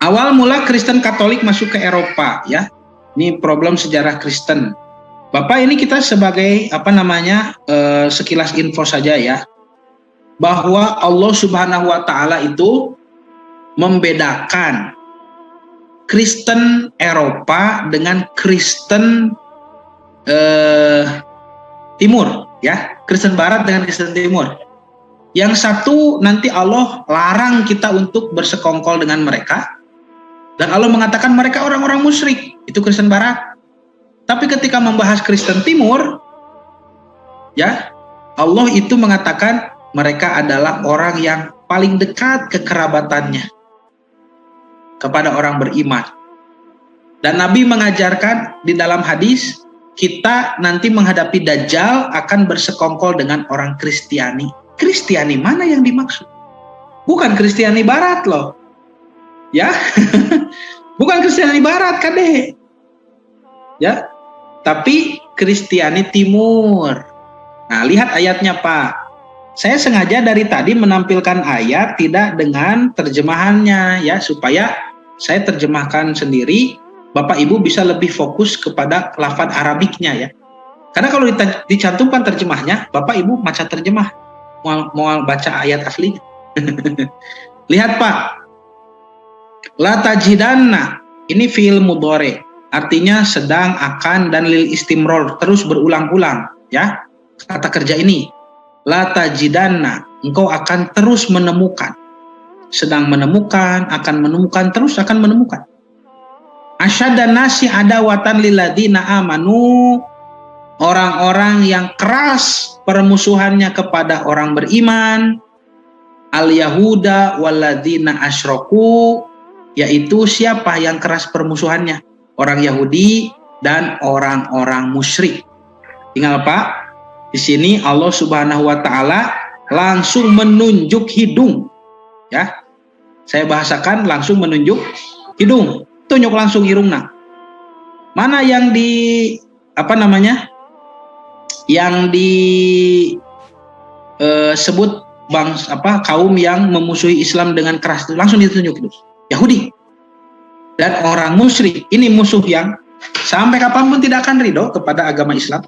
Awal mula Kristen Katolik masuk ke Eropa, ya. Ini problem sejarah Kristen. Bapak, ini kita sebagai sekilas info saja ya, bahwa Allah Subhanahu wa Ta'ala itu membedakan Kristen Eropa dengan Kristen Timur, ya, Kristen Barat dengan Kristen Timur. Yang satu nanti Allah larang kita untuk bersekongkol dengan mereka, dan Allah mengatakan mereka orang-orang musyrik, itu Kristen Barat. Tapi ketika membahas Kristen Timur, ya, Allah itu mengatakan mereka adalah orang yang paling dekat kekerabatannya kepada orang beriman. Dan Nabi mengajarkan di dalam hadis, kita nanti menghadapi Dajjal akan bersekongkol dengan orang Kristiani. Kristiani mana yang dimaksud? Bukan Kristiani Barat loh, ya. Bukan Kristiani Barat, Kade, ya, tapi Kristiani Timur. Nah, lihat ayatnya, Pak. Saya sengaja dari tadi menampilkan ayat tidak dengan terjemahannya, ya, supaya saya terjemahkan sendiri. Bapak Ibu bisa lebih fokus kepada lafaz Arabiknya, ya. Karena kalau dicantumkan terjemahnya, Bapak Ibu baca terjemah, mau baca ayat aslinya. Lihat, Pak. La tajidanna, ini fi'il mudhari, artinya sedang, akan, dan lil istimror, terus berulang-ulang, ya. Kata kerja ini, la tajidanna, engkau akan terus menemukan, sedang menemukan, akan menemukan, terus akan menemukan. Asyaddan nasi adawatan lilladina amanu, orang-orang yang keras permusuhannya kepada orang beriman, al-yahuda walladina asyraku, yaitu siapa yang keras permusuhannya? Orang Yahudi dan orang-orang musyrik. Tinggal, Pak, di sini Allah Subhanahu wa Ta'ala langsung menunjuk hidung, ya. Saya bahasakan langsung menunjuk hidung. Tunjuk langsung irungna. Mana yang yang disebut kaum yang memusuhi Islam dengan keras, langsung ditunjuk itu Yahudi dan orang musyrik. Ini musuh yang sampai kapanpun tidak akan ridho kepada agama Islam.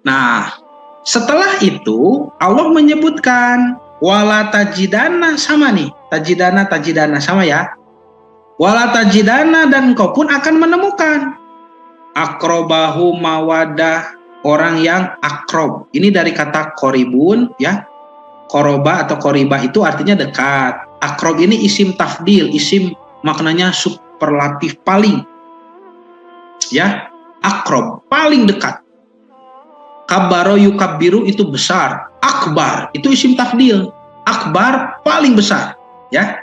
Nah, setelah itu Allah menyebutkan wala tajidana, sama nih, tajidana sama, ya. Wala tajidana, dan engkau pun akan menemukan akrobahu mawadah, orang yang akrob. Ini dari kata koribun, ya. Koroba atau koriba itu artinya dekat. Akrob ini isim tafdil, isim maknanya superlatif, paling, ya. Akrob, paling dekat. Kabaro yukabiru itu besar. Akbar itu isim tafdil. Akbar paling besar, ya.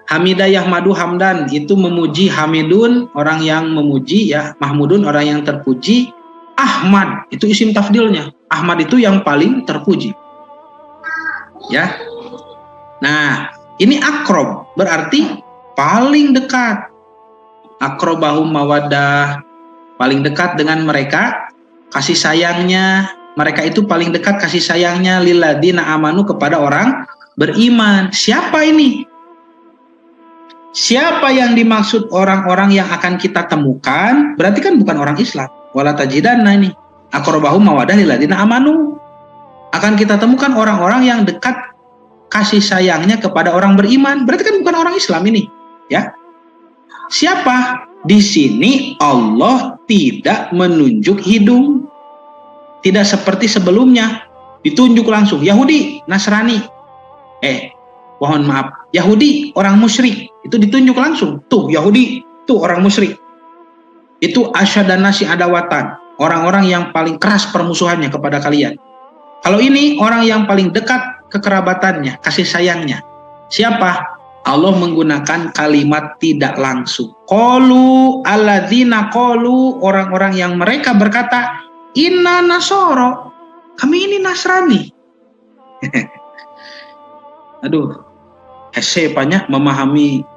Hamidah yahmadu hamdan itu memuji, hamidun orang yang memuji, ya. Mahmudun orang yang terpuji. Ahmad itu isim tafdilnya. Ahmad itu yang paling terpuji, ya. Nah, ini akrob berarti paling dekat. Akrobahum mawadah, paling dekat dengan mereka, kasih sayangnya. Mereka itu paling dekat kasih sayangnya lilladina amanu, kepada orang beriman. Siapa ini? Siapa yang dimaksud orang-orang yang akan kita temukan? Berarti kan bukan orang Islam. Wala tajidanna ini aqrabahum mawaddah lilladina amanu. Akan kita temukan orang-orang yang dekat kasih sayangnya kepada orang beriman. Berarti kan bukan orang Islam ini, ya. Siapa? Di sini Allah tidak menunjuk hidung. Tidak seperti sebelumnya ditunjuk langsung Yahudi, Nasrani. Mohon maaf, Yahudi orang musyrik itu ditunjuk langsung. Tuh Yahudi, tuh orang musyrik. Itu asyaddan nasi adawatan, orang-orang yang paling keras permusuhannya kepada kalian. Kalau ini orang yang paling dekat kekerabatannya, kasih sayangnya. Siapa? Allah menggunakan kalimat tidak langsung. Qalu alladzina qalu, orang-orang yang mereka berkata, inna nasoro, kami ini Nasrani. Aduh, banyak memahami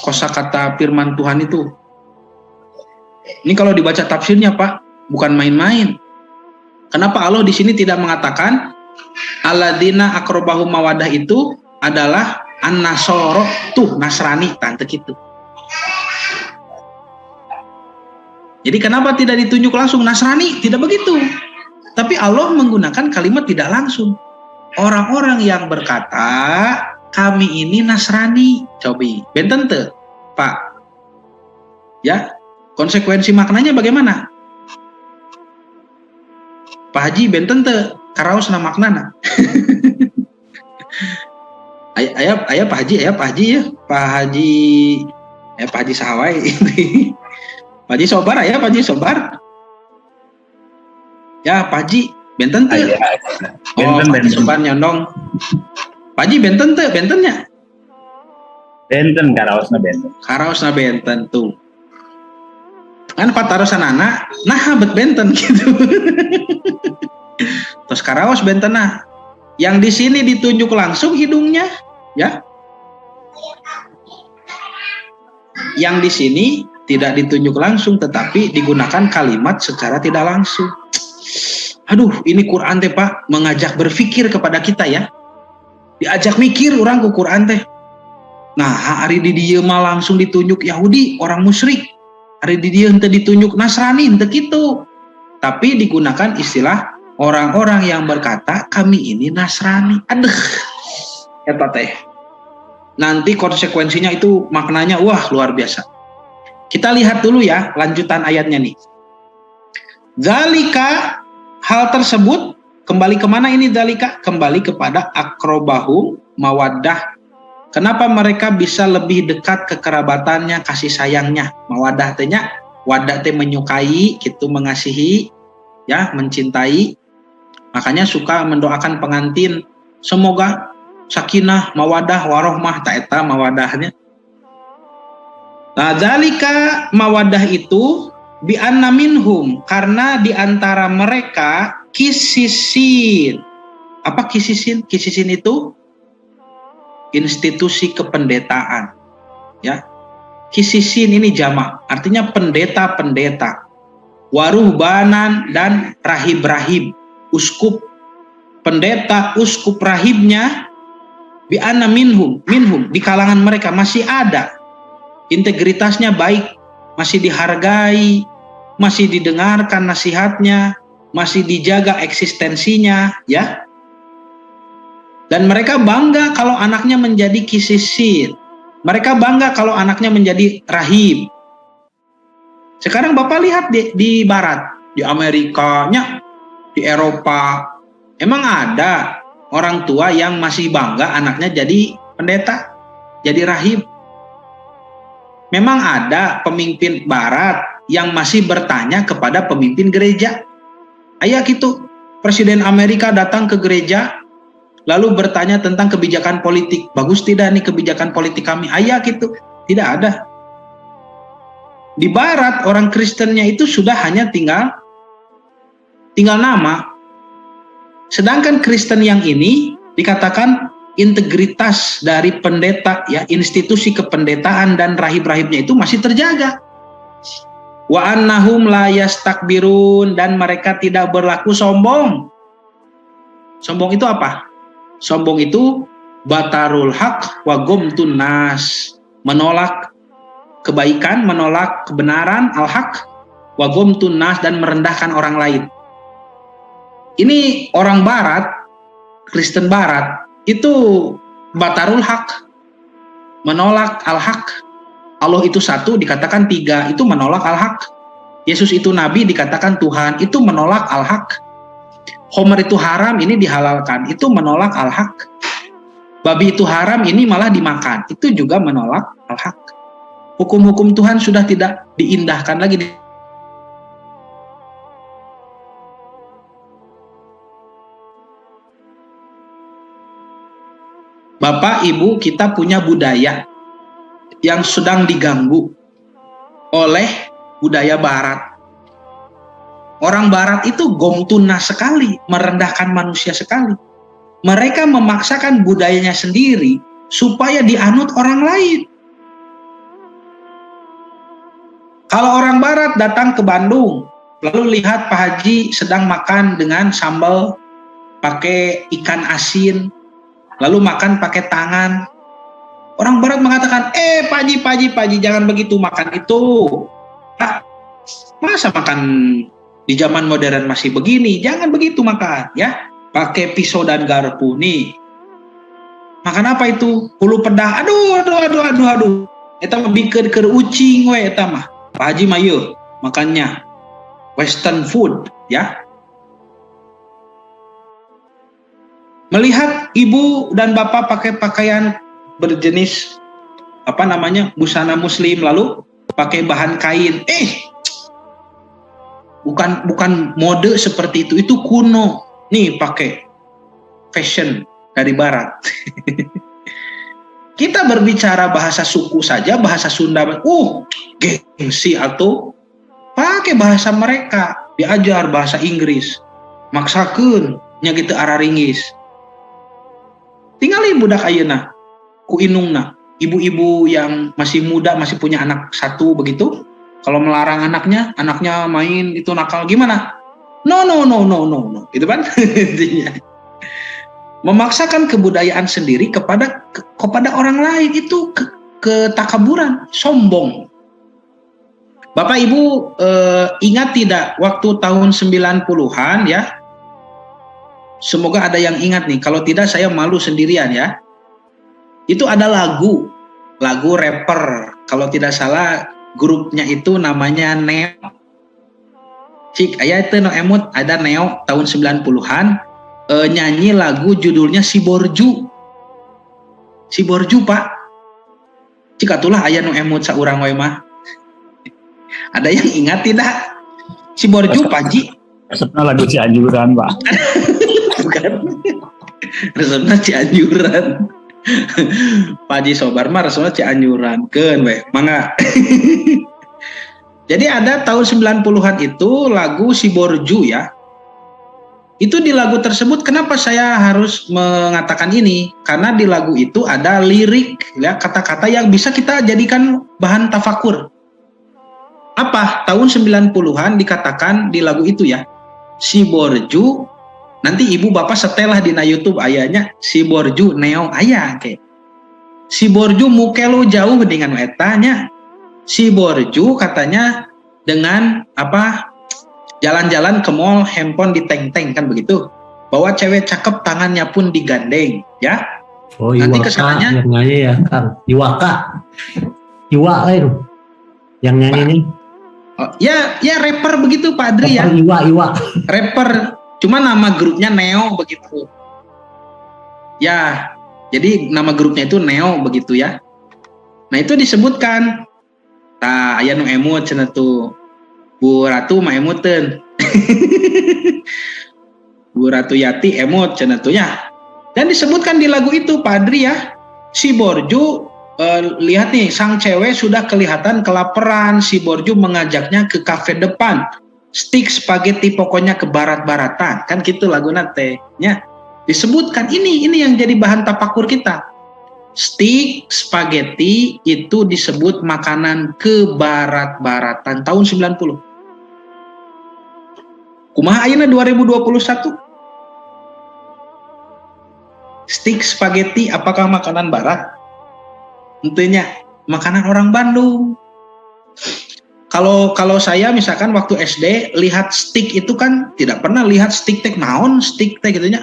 kosakata firman Tuhan itu. Ini kalau dibaca tafsirnya, Pak, bukan main-main. Kenapa Allah di sini tidak mengatakan alladzina aqrabahum mawadah itu adalah An-Nasoro tuh Nasrani tante gitu. Jadi kenapa tidak ditunjuk langsung Nasrani? Tidak begitu. Tapi Allah menggunakan kalimat tidak langsung. Orang-orang yang berkata kami ini Nasrani, cobi benten teu, Pak. Ya, konsekuensi maknanya bagaimana? Pak Haji benten teu karaosna maknana. Ayah Pak Haji ya, Pak Haji Sahawai. Pak Haji Sobar ya, Pak Haji Sobar. Ya, Pak Haji benten teu. Oh, Pak Haji Sobar nyondong. Pak Haji benten teu, bentennya. Benten karaosna benten. Karaosna benten tuh. Kan patarosanana nah bet benten gitu. Terus karaos bentena. Yang di sini ditunjuk langsung hidungnya, ya. Yang di sini tidak ditunjuk langsung, tetapi digunakan kalimat secara tidak langsung. Aduh, ini Quran teh Pak mengajak berpikir kepada kita ya. Diajak mikir orang ke Quran teh. Nah, hari di dia mah langsung ditunjuk Yahudi, orang musyrik. Hari di dia henteu ditunjuk Nasrani, henteu kitu. Tapi digunakan istilah orang-orang yang berkata kami ini Nasrani. Aduh, eta teh. Nanti konsekuensinya itu maknanya wah luar biasa. Kita lihat dulu ya lanjutan ayatnya nih. Zalika, hal tersebut kembali kemana ini zalika? Kembali kepada akrobahum mawaddah. Kenapa mereka bisa lebih dekat kekerabatannya, kasih sayangnya? Mawaddah tehnya, wadah teh menyukai, gitu mengasihi, ya mencintai. Makanya suka mendoakan pengantin, semoga sakinah, mawadah, warohmah, ta'eta mawadahnya. Nah, zalika mawadah itu bi'anna minhum, karena diantara mereka kisisin. Apa kisisin? Kisisin itu institusi kependetaan. Ya. Kisisin ini jamak, artinya pendeta-pendeta. Waruhbanan dan rahib-rahib. Uskup, pendeta, uskup, rahibnya bi'anna minhum di kalangan mereka masih ada, integritasnya baik, masih dihargai, masih didengarkan nasihatnya, masih dijaga eksistensinya, ya. Dan mereka bangga kalau anaknya menjadi kisisin, mereka bangga kalau anaknya menjadi rahib. Sekarang Bapak lihat di Barat, di Amerikanya, di Eropa, emang ada orang tua yang masih bangga anaknya jadi pendeta, jadi rahib. Memang ada pemimpin Barat yang masih bertanya kepada pemimpin gereja. Aya gitu, Presiden Amerika datang ke gereja, lalu bertanya tentang kebijakan politik. Bagus tidak nih kebijakan politik kami? Aya gitu, tidak ada. Di Barat orang Kristennya itu sudah hanya tinggal nama. Sedangkan Kristen yang ini dikatakan integritas dari pendeta, ya, institusi kependetaan dan rahib-rahibnya itu masih terjaga. Wa annahum la yastakbirun, dan mereka tidak berlaku sombong. Sombong itu apa? Sombong itu batarul haq wa gomtun nas, menolak kebaikan, menolak kebenaran, al-haq wa gomtun nas, dan merendahkan orang lain. Ini orang Barat, Kristen Barat, itu batarul haq, menolak al-haq. Allah itu satu, dikatakan tiga, itu menolak al-haq. Yesus itu nabi, dikatakan Tuhan, itu menolak al-haq. Homer itu haram, ini dihalalkan, itu menolak al-haq. Babi itu haram, ini malah dimakan, itu juga menolak al-haq. Hukum-hukum Tuhan sudah tidak diindahkan lagi. Bapak, Ibu, kita punya budaya yang sedang diganggu oleh budaya Barat. Orang Barat itu gomtuna sekali, merendahkan manusia sekali. Mereka memaksakan budayanya sendiri supaya dianut orang lain. Kalau orang Barat datang ke Bandung, lalu lihat Pak Haji sedang makan dengan sambal pakai ikan asin, lalu makan pakai tangan, Orang barat mengatakan, Pak Haji, jangan begitu makan itu. Ah, masa makan di zaman modern masih begini? Jangan begitu makan, ya. Pakai pisau dan garpu nih. Makan apa itu? Hulu pedah. Aduh. Eta mah bikin keur ucing we eta mah. Pak Haji mah yeuh makannya western food, ya. Melihat ibu dan bapak pakai pakaian berjenis busana muslim lalu pakai bahan kain, bukan mode seperti itu kuno. Nih pakai fashion dari barat. Kita berbicara bahasa suku saja, bahasa Sunda, gengsi atau pakai bahasa mereka, diajar bahasa Inggris, maksakeun nya gitu araringis. Tinggali budak ayeuna ku inungna, ibu-ibu yang masih muda, masih punya anak satu begitu, kalau melarang anaknya main itu nakal gimana? No, gitu kan? Intinya memaksakan kebudayaan sendiri kepada orang lain itu ketakaburan, sombong. Bapak Ibu ingat tidak waktu tahun 90-an ya? Semoga ada yang ingat nih, kalau tidak saya malu sendirian ya. Itu ada lagu rapper, kalau tidak salah grupnya itu namanya Neo. Cik, aya itu no emut, ada Neo tahun 90-an nyanyi lagu judulnya Si Borju Pak. Cik atulah aya no emut saurang wae mah. Ada yang ingat tidak? Si Borju Pak Ji? Resepnya lagu Cianjuran Pak. Bukan. Resepnya Cianjuran. Pak Haji Sobar mah resepnya Cianjuran. Keun we, mangga. Jadi ada tahun 90-an itu lagu Si Borju ya. Itu di lagu tersebut, kenapa saya harus mengatakan ini? Karena di lagu itu ada lirik ya, kata-kata yang bisa kita jadikan bahan tafakur. Apa? Tahun 90-an dikatakan di lagu itu ya. Si Borju, nanti ibu bapak setelah di YouTube ayahnya Si Borju Neo ayah ke. Si Borju mukelu jauh dengan etanya. Si Borju katanya dengan jalan-jalan ke mall, handphone diteng-teng kan begitu. Bawa cewek cakep, tangannya pun digandeng, ya. Oh, nanti Iwaka kesananya yang nyanyi ya, Kang. Iwa lain yang nyanyinya. Oh, ya rapper begitu Pak Adri ya. Iwa. Rapper, cuma nama grupnya Neo begitu. Ya, jadi nama grupnya itu Neo begitu ya. Nah itu disebutkan. Aya nu emut cenah tuh. Bu Ratu mah emuteun. Bu Ratu Yati emut cenah tuh ya. Dan disebutkan di lagu itu Pak Adri ya. Si Borju lihat nih, sang cewek sudah kelihatan kelaparan. Si Borju mengajaknya ke kafe depan. Stik spaghetti pokoknya ke barat-baratan. Kan gitu lagu nate nya. Disebutkan ini yang jadi bahan tapakur kita. Stik spaghetti itu disebut makanan ke barat-baratan tahun 90. Kumaha ayeuna 2021? Stik spaghetti apakah makanan barat? Tentunya makanan orang Bandung. Kalau saya misalkan waktu SD lihat stik itu kan tidak pernah lihat stik teh naon stik teh gitunya.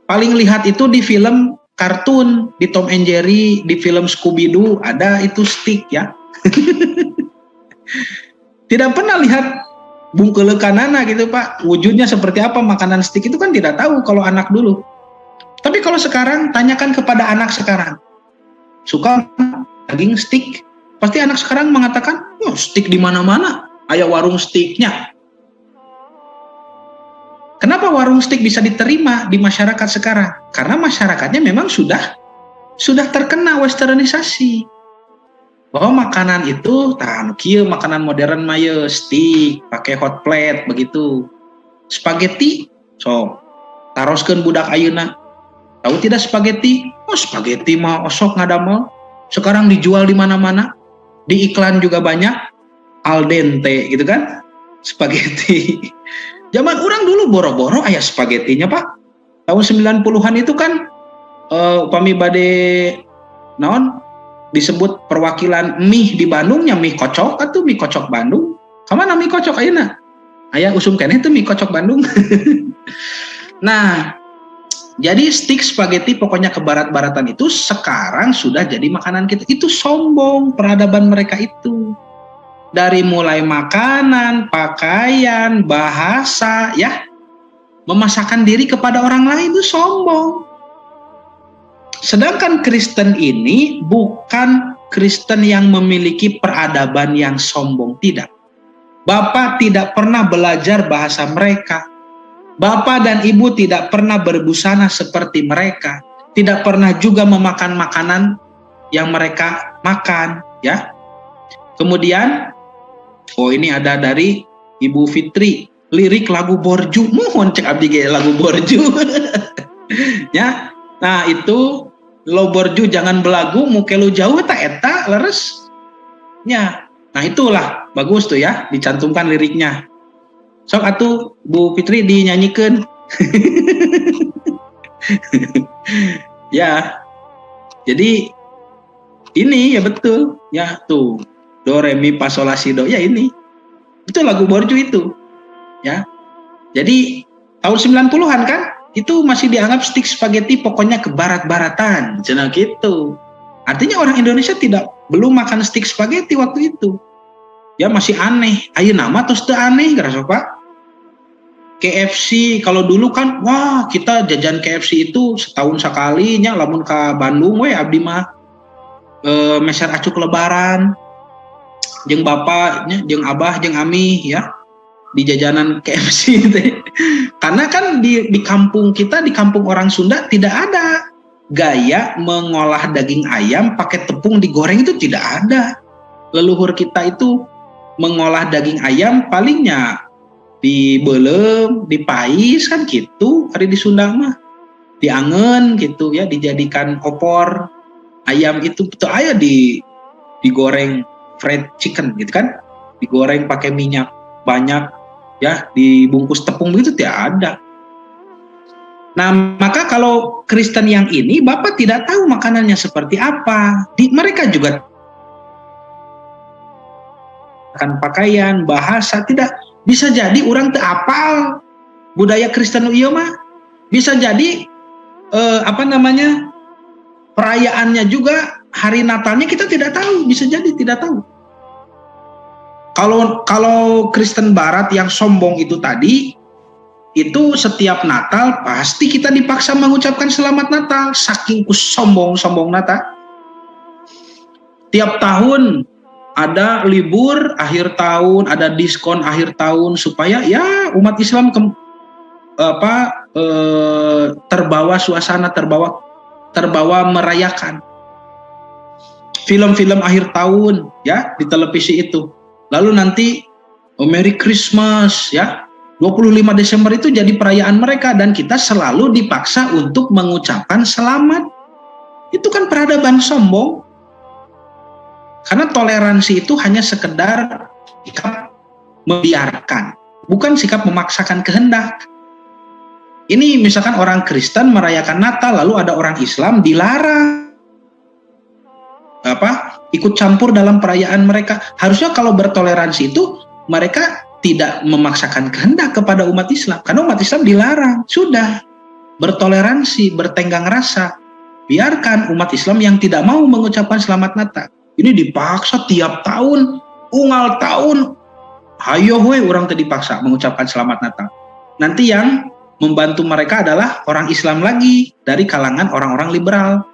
Paling lihat itu di film kartun, di Tom and Jerry, di film Scooby Doo ada itu stik ya. Tidak pernah lihat bungkelekanana gitu Pak, wujudnya seperti apa makanan stik itu kan tidak tahu kalau anak dulu. Tapi kalau sekarang tanyakan kepada anak sekarang, suka daging stik? Pasti anak sekarang mengatakan, oh stik di mana-mana, aya warung stiknya. Kenapa warung stik bisa diterima di masyarakat sekarang? Karena masyarakatnya memang sudah terkena westernisasi. Bahwa makanan itu, kieu makanan modern mah ye stik, pakai hot plate begitu. Spaghetti, so taroskeun budak ayeuna. Tahu tidak spaghetti? Oh spaghetti mah osok ngadamel. Sekarang dijual di mana-mana. Di iklan juga banyak. Al dente gitu kan? Spaghetti. Zaman orang dulu boro-boro aya spagettinya Pak. Tahun 90-an itu kan upami bade naon disebut perwakilan mie di Bandungnya mie kocok atau mie kocok Bandung. Kamana mie kocok ayeuna? Aya usum keneh teh mie kocok Bandung. Nah, jadi stik spaghetti pokoknya ke barat-baratan itu sekarang sudah jadi makanan kita. Itu sombong peradaban mereka itu. Dari mulai makanan, pakaian, bahasa, ya, memasakkan diri kepada orang lain itu sombong. Sedangkan Kristen ini bukan Kristen yang memiliki peradaban yang sombong, tidak. Bapak tidak pernah belajar bahasa mereka. Bapak dan ibu tidak pernah berbusana seperti mereka. Tidak pernah juga memakan makanan yang mereka makan, ya. Kemudian, oh ini ada dari Ibu Fitri, lirik lagu Borju. Mohon cek abdi ge lagu Borju. Ya. Nah, itu lo Borju jangan belagu mukelu jauh tak eta leres. Ya. Nah, itulah bagus tuh ya, dicantumkan liriknya. Sok atuh Bu Fitri dinyanyikan. Ya. Jadi ini ya betul. Ya tuh. Do re mi fa sol la si do, ya ini. Itu lagu Borju itu. Ya. Jadi tahun 90-an kan itu masih dianggap stik spaghetti pokoknya ke barat-baratan. Cenah gitu. Artinya orang Indonesia belum makan stik spaghetti waktu itu. Ya masih aneh. Ayeuna mah tos teu aneh garasa Pak. KFC kalau dulu kan wah kita jajan KFC itu setahun sekali nya lamun ka Bandung we abdi mah meser acuk lebaran jeung bapak nya jeung abah jeung ami ya di jajanan KFC teh. Karena kan di kampung kita, di kampung orang Sunda tidak ada gaya mengolah daging ayam pakai tepung digoreng, itu tidak ada. Leluhur kita itu mengolah daging ayam palingnya dibelem, dipais kan gitu, hari di Sunda mah diangen gitu ya, dijadikan opor ayam itu betul aya digoreng fried chicken gitu kan, digoreng pakai minyak banyak ya, dibungkus tepung begitu tidak ada. Nah, maka kalau Kristen yang ini Bapak tidak tahu makanannya seperti apa. Mereka juga akan pakaian, bahasa tidak. Bisa jadi orang teu apal budaya Kristen ieu mah. Bisa jadi perayaannya juga, hari Natalnya kita tidak tahu, bisa jadi tidak tahu. Kalau Kristen Barat yang sombong itu tadi, itu setiap Natal pasti kita dipaksa mengucapkan selamat Natal, saking sombong Natal. Tiap tahun ada libur akhir tahun, ada diskon akhir tahun supaya ya umat Islam terbawa suasana, terbawa merayakan. Film-film akhir tahun ya di televisi itu. Lalu nanti Merry Christmas ya. 25 Desember itu jadi perayaan mereka dan kita selalu dipaksa untuk mengucapkan selamat. Itu kan peradaban sombong. Karena toleransi itu hanya sekedar sikap membiarkan, bukan sikap memaksakan kehendak. Ini misalkan orang Kristen merayakan Natal, lalu ada orang Islam dilarang ikut campur dalam perayaan mereka. Harusnya kalau bertoleransi itu mereka tidak memaksakan kehendak kepada umat Islam, karena umat Islam dilarang. Sudah bertoleransi, bertenggang rasa. Biarkan umat Islam yang tidak mau mengucapkan selamat Natal. Ini dipaksa tiap tahun, unggal tahun, hayo we orang tadi dipaksa mengucapkan selamat Natal. Nanti yang membantu mereka adalah orang Islam lagi dari kalangan orang-orang liberal.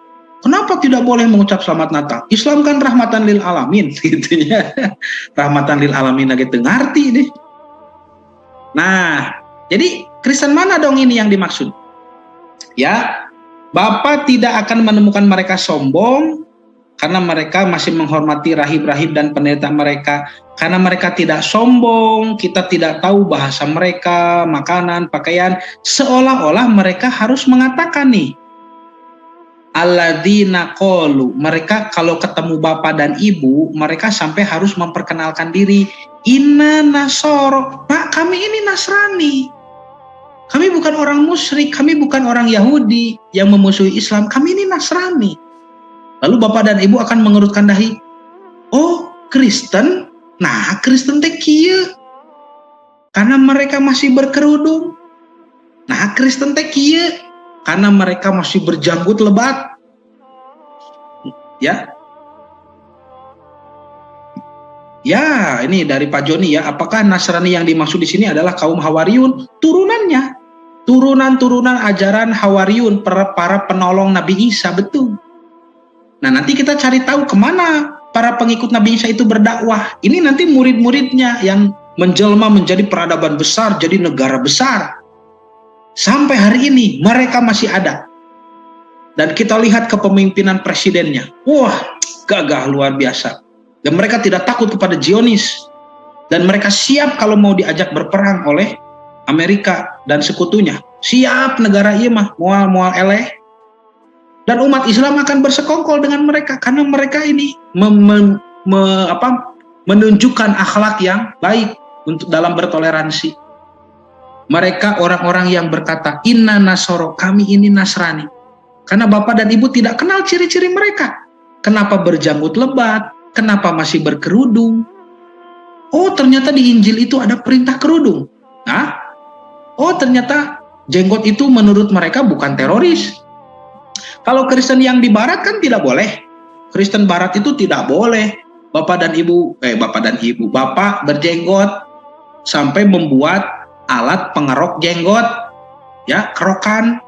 Kenapa tidak boleh mengucap selamat Natal? Islam kan rahmatan lil alamin, gitu ya. Rahmatan lil alamin lagi ngerti deh. Nah, jadi Kristen mana dong ini yang dimaksud? Ya, Bapak tidak akan menemukan mereka sombong karena mereka masih menghormati rahib-rahib dan pendeta mereka. Karena mereka tidak sombong, kita tidak tahu bahasa mereka, makanan, pakaian, seolah-olah mereka harus mengatakan nih, alladzina qalu, mereka kalau ketemu bapak dan ibu, mereka sampai harus memperkenalkan diri, inna nasoro, Pak kami ini Nasrani, kami bukan orang musyrik, kami bukan orang Yahudi yang memusuhi Islam, kami ini Nasrani. Lalu Bapak dan Ibu akan mengerutkan dahi. Oh, Kristen? Nah, Kristen teh kieu. Karena mereka masih berkerudung. Nah, Kristen teh kieu. Karena mereka masih berjanggut lebat. Ya. Ya, ini dari Pak Joni ya. Apakah Nasrani yang dimaksud di sini adalah kaum Hawariyun? Turunannya. Turunan-turunan ajaran Hawariyun, para penolong Nabi Isa, betul. Nah, nanti kita cari tahu kemana para pengikut Nabi Isa itu berdakwah. Ini nanti murid-muridnya yang menjelma menjadi peradaban besar, jadi negara besar. Sampai hari ini mereka masih ada. Dan kita lihat kepemimpinan presidennya. Wah, gagah luar biasa. Dan mereka tidak takut kepada Zionis. Dan mereka siap kalau mau diajak berperang oleh Amerika dan sekutunya. Siap negara iya mah, mual eleh. Dan umat Islam akan bersekongkol dengan mereka karena mereka ini menunjukkan akhlak yang baik untuk dalam bertoleransi. Mereka orang-orang yang berkata, Inna Nasoro, kami ini Nasrani. Karena Bapak dan Ibu tidak kenal ciri-ciri mereka. Kenapa berjanggut lebat? Kenapa masih berkerudung? Oh, ternyata di Injil itu ada perintah kerudung. Nah, oh ternyata jenggot itu menurut mereka bukan teroris. Kalau Kristen yang di Barat kan tidak boleh. Kristen Barat itu tidak boleh. Bapak berjenggot sampai membuat alat pengerok jenggot, ya, kerokan.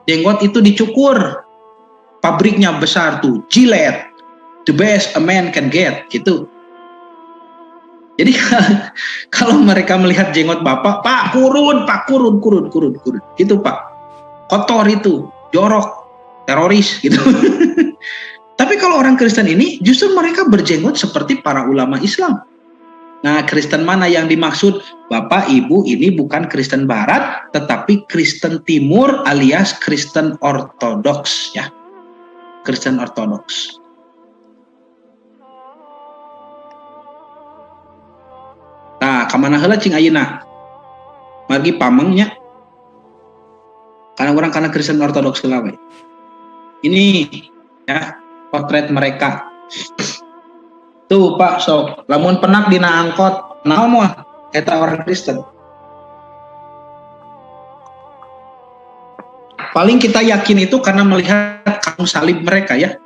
Jenggot itu dicukur. Pabriknya besar tuh, Gillette, the best a man can get, gitu. Jadi kalau mereka melihat jenggot Bapak, Pak kurun, gitu Pak. Kotor itu, jorok. Teroris gitu. Tapi kalau orang Kristen ini justru mereka berjenggot seperti para ulama Islam. Nah, Kristen mana yang dimaksud? Bapak Ibu, ini bukan Kristen Barat, tetapi Kristen Timur alias Kristen Ortodoks ya. Kristen Ortodoks. Nah, kamana heula cing ayeuna? Margi pamengnya. Karena Kristen Ortodoks heula we. Ini ya potret mereka. Tuh Pak, sok lamun penak dina angkot, naon moal eta orang Kristen. Paling kita yakin itu karena melihat kaum salib mereka ya.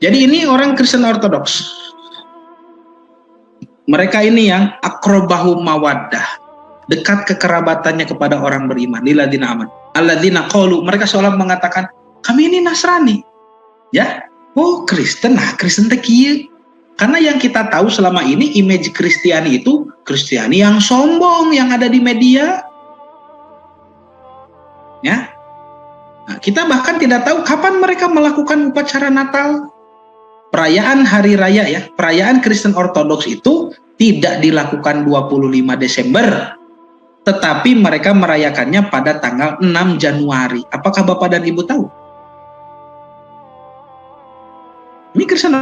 Jadi ini orang Kristen Ortodoks. Mereka ini yang akrobahu mawaddah, dekat kekerabatannya kepada orang beriman. Lilladzina aman. Alladzina qalu, mereka seolah mengatakan kami ini Nasrani. Ya. Oh, Kristen. Nah, Kristen teh kieu. Karena yang kita tahu selama ini image Kristiani itu Kristiani yang sombong yang ada di media. Ya. Nah, kita bahkan tidak tahu kapan mereka melakukan upacara Natal. Perayaan hari raya ya, perayaan Kristen Ortodoks itu tidak dilakukan 25 Desember. Tetapi mereka merayakannya pada tanggal 6 Januari. Apakah Bapak dan Ibu tahu? Ini Kristen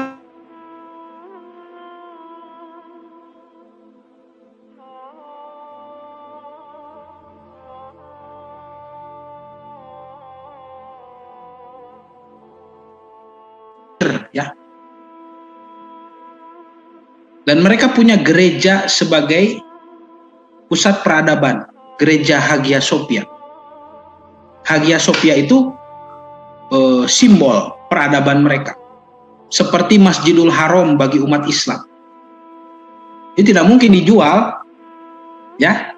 ya. Dan mereka punya gereja sebagai pusat peradaban, gereja Hagia Sophia. Hagia Sophia itu simbol peradaban mereka. Seperti Masjidul Haram bagi umat Islam. Itu tidak mungkin dijual. Ya.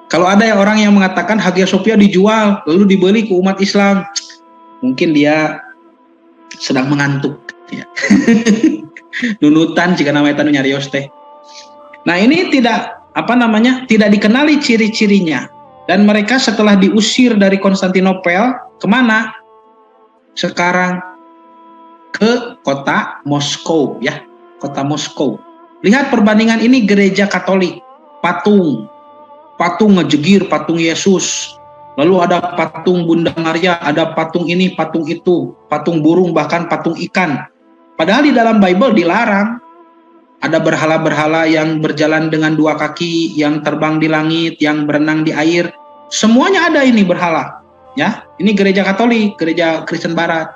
Kalau ada orang yang mengatakan Hagia Sophia dijual lalu dibeli ke umat Islam, mungkin dia sedang mengantuk ya. Nunutan jika namanya tanu nyarios teh. Nah, ini tidak dikenali ciri-cirinya. Dan mereka setelah diusir dari Konstantinopel, kemana? Sekarang ke kota Moskow ya, kota Moskow. Lihat perbandingan ini gereja Katolik, patung ngejegir, patung Yesus. Lalu ada patung Bunda Maria, ada patung ini, patung itu, patung burung, bahkan patung ikan. Padahal di dalam Bible dilarang. Ada berhala-berhala yang berjalan dengan dua kaki, yang terbang di langit, yang berenang di air. Semuanya ada ini berhala. Ya, ini gereja Katolik, gereja Kristen Barat.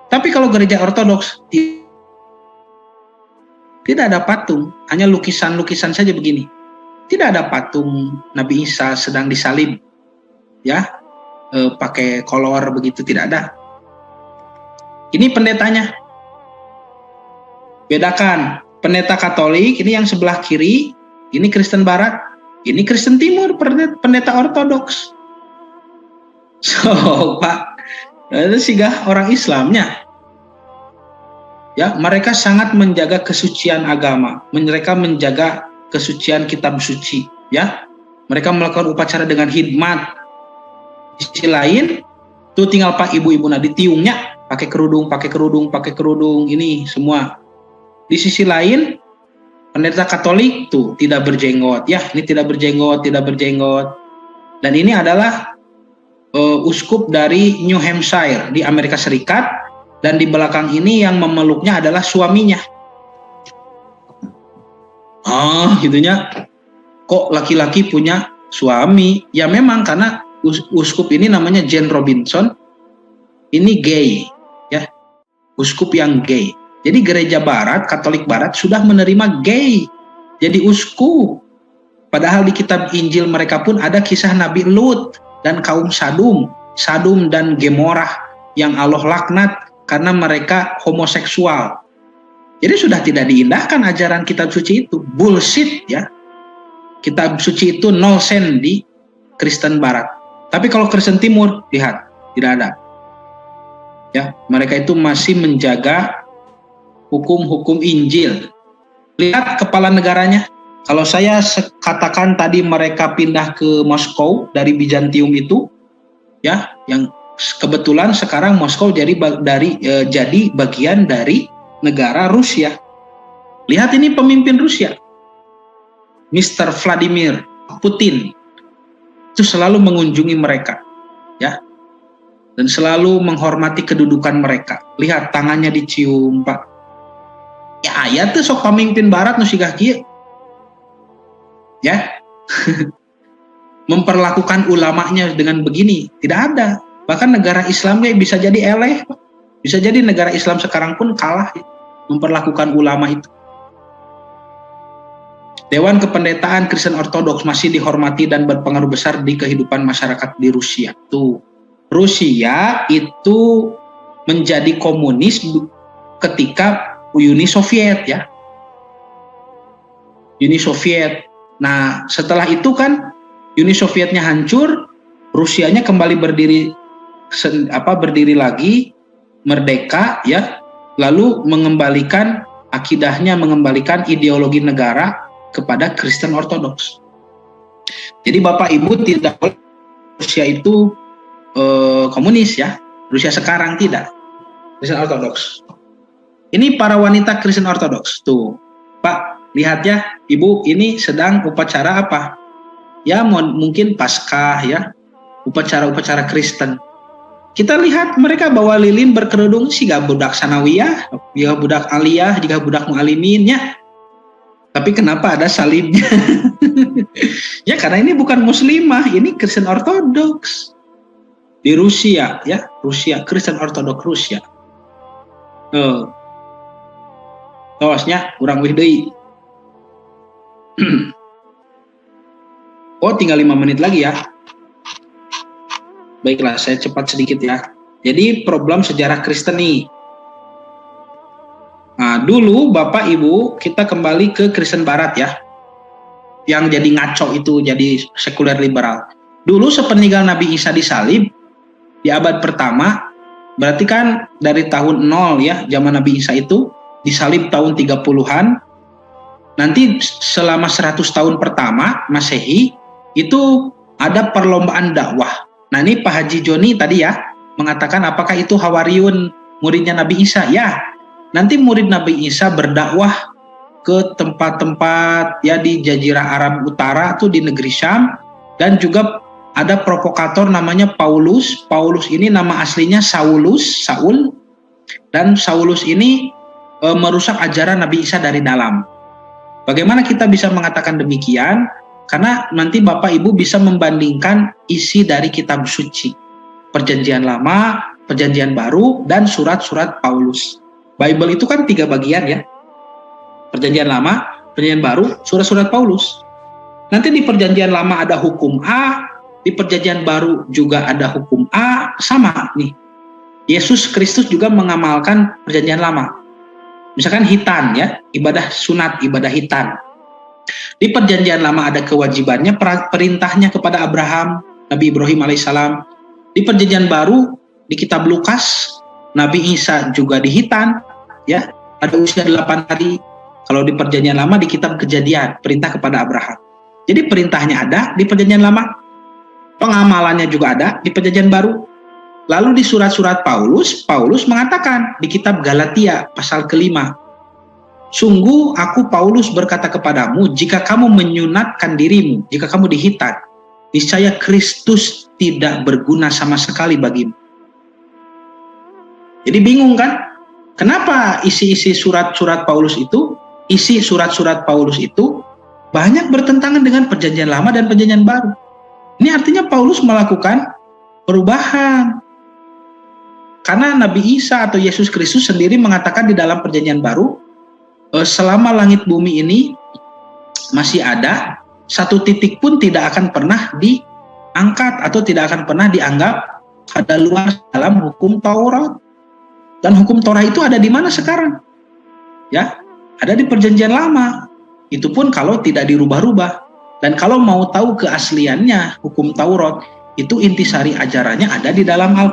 Tapi kalau gereja Ortodoks tidak ada patung, hanya lukisan-lukisan saja begini. Tidak ada patung Nabi Isa sedang disalib, ya, pakai kolor begitu, tidak ada. Ini pendetanya. Bedakan, pendeta Katolik ini yang sebelah kiri, ini Kristen Barat, ini Kristen Timur, pendeta Ortodoks. So, Pak, itu sigah orang Islamnya. Ya, mereka sangat menjaga kesucian agama, mereka menjaga kesucian kitab suci, ya. Mereka melakukan upacara dengan hikmat. Di sisi lain, tuh tinggal Pak ibu-ibu ditiungnya pakai kerudung, ini semua. Di sisi lain, pendeta Katolik tuh tidak berjenggot, ya, ini tidak berjenggot. Dan ini adalah uskup dari New Hampshire di Amerika Serikat, dan di belakang ini yang memeluknya adalah suaminya. Gitunya. Kok laki-laki punya suami? Ya memang karena uskup ini namanya Jane Robinson. Ini gay, ya. Uskup yang gay. Jadi gereja Barat, Katolik Barat sudah menerima gay jadi uskup. Padahal di kitab Injil mereka pun ada kisah Nabi Lut dan kaum Sadum dan Gemorah yang Allah laknat karena mereka homoseksual. Jadi sudah tidak diindahkan ajaran kitab suci itu. Bullshit, ya. Kitab suci itu nol sen di Kristen Barat. Tapi kalau Kristen Timur, lihat, tidak ada. Ya, mereka itu masih menjaga hukum-hukum Injil. Lihat kepala negaranya. Kalau saya katakan tadi mereka pindah ke Moskow dari Bizantium itu, ya, yang kebetulan sekarang Moskow jadi bagian dari negara Rusia. Lihat ini pemimpin Rusia, Mr. Vladimir Putin, itu selalu mengunjungi mereka, ya, dan selalu menghormati kedudukan mereka. Lihat tangannya dicium, Pak. Ya ayat tuh sok pemimpin Barat nusigah kieu, ya. Memperlakukan ulamanya dengan begini, tidak ada. Bahkan negara Islam bisa jadi eleh, bisa jadi negara Islam sekarang pun kalah memperlakukan ulama itu. Dewan Kependetaan Kristen Ortodoks masih dihormati dan berpengaruh besar di kehidupan masyarakat di Rusia. Tuh, Rusia itu menjadi komunis ketika Uni Soviet, ya. Uni Soviet. Nah, setelah itu kan Uni Sovietnya hancur, Rusianya kembali berdiri lagi, merdeka, ya, lalu mengembalikan akidahnya, mengembalikan ideologi negara kepada Kristen Ortodoks. Jadi Bapak Ibu tidak boleh Rusia itu komunis, ya. Rusia sekarang tidak, Kristen Ortodoks. Ini para wanita Kristen Ortodoks. Tuh, Pak, lihat ya, Ibu, ini sedang upacara apa? Ya, mungkin Paskah, ya, upacara-upacara Kristen. Kita lihat mereka bawa lilin berkerudung, siga budak sanawiyah, jika budak aliyah, jika budak mu'aliminnya. Tapi kenapa ada salibnya? Ya karena ini bukan muslimah, ini Kristen Ortodoks di Rusia, ya, Rusia, Kristen Ortodoks Rusia. Tawasnya kurang deui. Oh, tinggal 5 menit lagi, ya. Baiklah, saya cepat sedikit, ya. Jadi problem sejarah Kristen nih. Nah, dulu Bapak Ibu kita kembali ke Kristen Barat, ya. Yang jadi ngaco itu, jadi sekuler liberal. Dulu sepeninggal Nabi Isa disalib di abad pertama, berarti kan dari tahun 0, ya, zaman Nabi Isa itu disalib tahun 30-an. Nanti selama 100 tahun pertama Masehi itu ada perlombaan dakwah. Nah, ini Pak Haji Joni tadi, ya, mengatakan apakah itu Hawariyun, muridnya Nabi Isa? Ya, nanti murid Nabi Isa berdakwah ke tempat-tempat, ya, di Jazirah Arab Utara tuh di negeri Syam, dan juga ada provokator namanya Paulus. Paulus ini nama aslinya Saul, dan Saulus ini merusak ajaran Nabi Isa dari dalam. Bagaimana kita bisa mengatakan demikian? Karena nanti Bapak Ibu bisa membandingkan isi dari kitab suci Perjanjian Lama Perjanjian Baru, dan surat-surat Paulus. Bible itu kan 3 bagian ya. Perjanjian Lama, Perjanjian Baru, surat-surat Paulus. Nanti di Perjanjian Lama ada hukum A, di Perjanjian Baru juga ada hukum A, sama nih. Yesus Kristus juga mengamalkan Perjanjian Lama. Misalkan hitan ya, ibadah sunat, ibadah hitan. Di Perjanjian Lama ada kewajibannya, perintahnya kepada Abraham, Nabi Ibrahim alaihissalam. Di Perjanjian Baru, di kitab Lukas, Nabi Isa juga dihitan, ya, ada usia 8 hari. Kalau di Perjanjian Lama di kitab Kejadian, perintah kepada Abraham. Jadi perintahnya ada di Perjanjian Lama, pengamalannya juga ada di Perjanjian Baru. Lalu di surat-surat Paulus, Paulus mengatakan di kitab Galatia pasal ke-5, sungguh aku Paulus berkata kepadamu, jika kamu menyunatkan dirimu, jika kamu dihitan, niscaya Kristus tidak berguna sama sekali bagimu. Jadi bingung kan? Kenapa isi-isi surat-surat Paulus itu, banyak bertentangan dengan Perjanjian Lama dan Perjanjian Baru? Ini artinya Paulus melakukan perubahan. Karena Nabi Isa atau Yesus Kristus sendiri mengatakan di dalam Perjanjian Baru, selama langit bumi ini masih ada, satu titik pun tidak akan pernah diangkat atau tidak akan pernah dianggap kadaluarsa dalam hukum Taurat. Dan hukum Torah itu ada di mana sekarang? Ya, ada di Perjanjian Lama. Itu pun kalau tidak dirubah-rubah. Dan kalau mau tahu keasliannya hukum Taurat, itu intisari ajarannya ada di dalam Al-Quran.